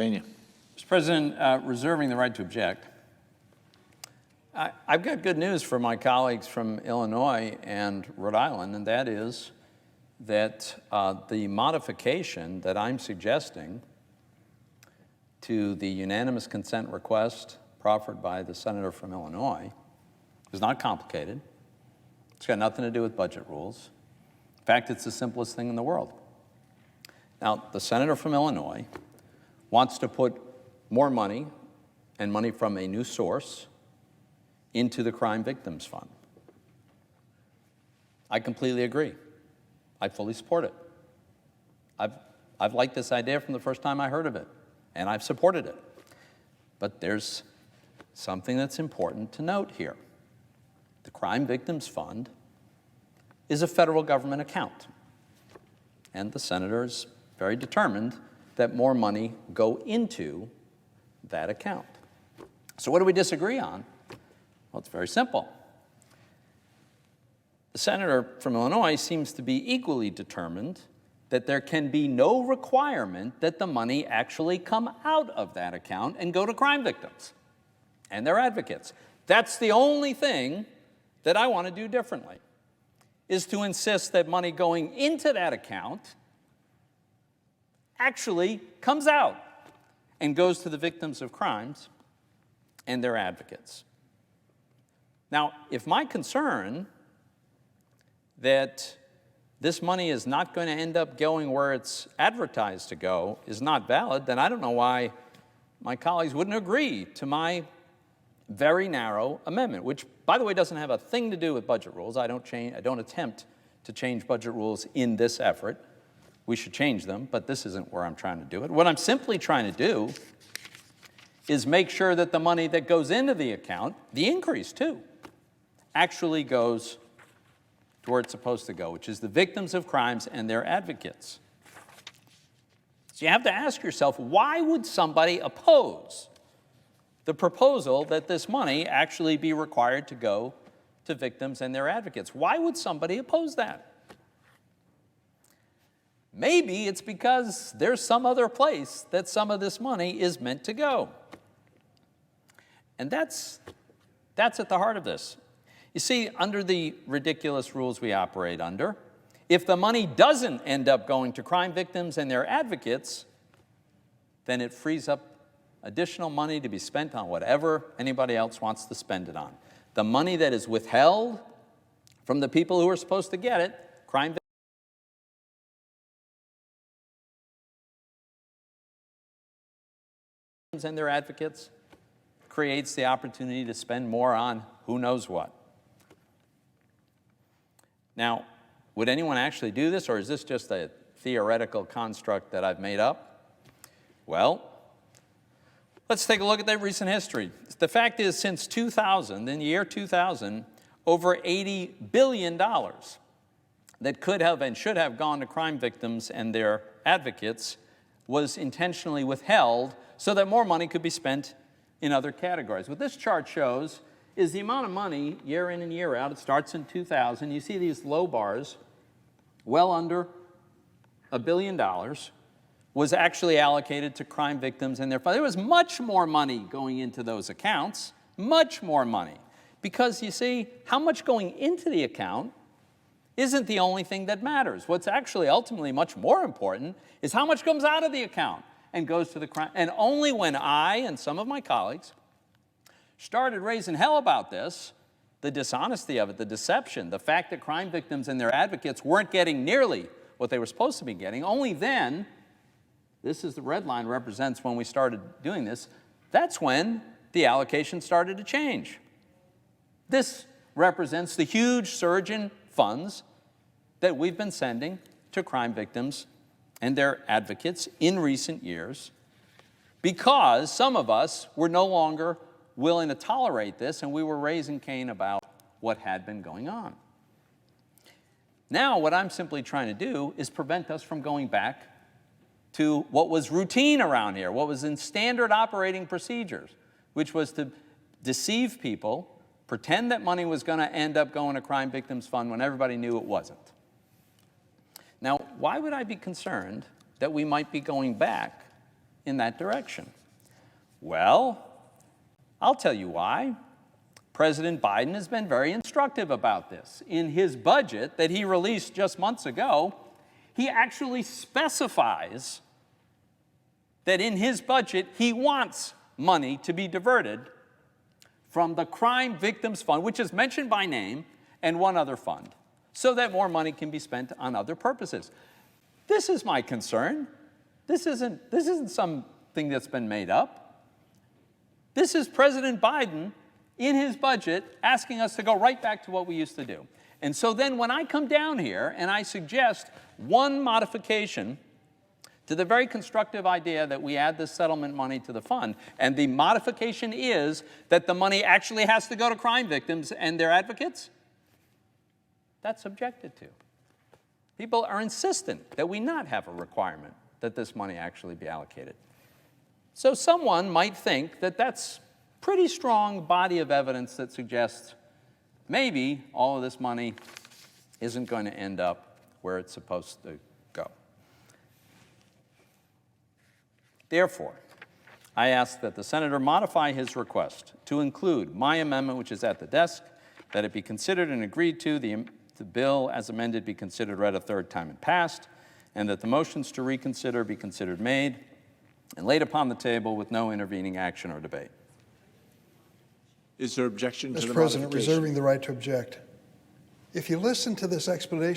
Mr. President, reserving the right to object, I've got good news for my colleagues from Illinois and Rhode Island, and that is that the modification that I'm suggesting to the unanimous consent request proffered by the senator from Illinois is not complicated. It's got nothing to do with budget rules. In fact, it's the simplest thing in the world. Now, the senator from Illinois wants to put more money, and money from a new source, into the Crime Victims Fund. I completely agree. I fully support it. I've liked this idea from the first time I heard of it, and I've supported it. But there's something that's important to note here. The Crime Victims Fund is a federal government account, and the senator is very determined that more money go into that account. So what do we disagree on? Well, it's very simple. The senator from Illinois seems to be equally determined that there can be no requirement that the money actually come out of that account and go to crime victims and their advocates. That's the only thing that I want to do differently, is to insist that money going into that account actually comes out and goes to the victims of crimes and their advocates. Now, if my concern that this money is not going to end up going where it's advertised to go is not valid, then I don't know why my colleagues wouldn't agree to my very narrow amendment, which, by the way, doesn't have a thing to do with budget rules. I don't attempt to change budget rules in this effort. We should change them, but this isn't where I'm trying to do it. What I'm simply trying to do is make sure that the money that goes into the account, the increase too, actually goes to where it's supposed to go, which is the victims of crimes and their advocates. So you have to ask yourself, why would somebody oppose the proposal that this money actually be required to go to victims and their advocates? Why would somebody oppose that? Maybe it's because there's some other place that some of this money is meant to go. And that's at the heart of this. You see, under the ridiculous rules we operate under, if the money doesn't end up going to crime victims and their advocates, then it frees up additional money to be spent on whatever anybody else wants to spend it on. The money that is withheld from the people who are supposed to get it, crime victims and their advocates, creates the opportunity to spend more on who knows what. Now, would anyone actually do this, or is this just a theoretical construct that I've made up? Well, let's take a look at that recent history. The fact is, since 2000, in the year 2000, over $80 billion that could have and should have gone to crime victims and their advocates was intentionally withheld so that more money could be spent in other categories. What this chart shows is the amount of money year in and year out. It starts in 2000. You see these low bars, well under $1 billion was actually allocated to crime victims and their families. There was much more money going into those accounts, much more money. Because you see, how much going into the account isn't the only thing that matters. What's actually ultimately much more important is how much comes out of the account and goes to the crime. And only when I and some of my colleagues started raising hell about this, the dishonesty of it, the deception, the fact that crime victims and their advocates weren't getting nearly what they were supposed to be getting, only then, this is the red line, represents when we started doing this, that's when the allocation started to change. This represents the huge surge in funds that we've been sending to crime victims and their advocates in recent years, because some of us were no longer willing to tolerate this, and we were raising Cain about what had been going on. Now, what I'm simply trying to do is prevent us from going back to what was routine around here, what was in standard operating procedures, which was to deceive people, pretend that money was going to end up going to Crime Victims Fund when everybody knew it wasn't. Now, why would I be concerned that we might be going back in that direction. Well, I'll tell you why. President Biden has been very instructive about this. In his budget that he released just months ago, he actually specifies that in his budget he wants money to be diverted from the Crime Victims Fund, which is mentioned by name, and one other fund, so that more money can be spent on other purposes. This is my concern. This isn't something that's been made up. This is President Biden in his budget asking us to go right back to what we used to do. And so then when I come down here and I suggest one modification to the very constructive idea that we add this settlement money to the fund, and the modification is that the money actually has to go to crime victims and their advocates, that's objected to. People are insistent that we not have a requirement that this money actually be allocated. So someone might think that that's pretty strong body of evidence that suggests maybe all of this money isn't going to end up where it's supposed to go. Therefore, I ask that the senator modify his request to include my amendment, which is at the desk, that it be considered and agreed to, the bill as amended be considered read a third time and passed, and that the motions to reconsider be considered made and laid upon the table with no intervening action or debate. Is there objection to the Mr. modification? President, reserving the right to object. If you listen to this explanation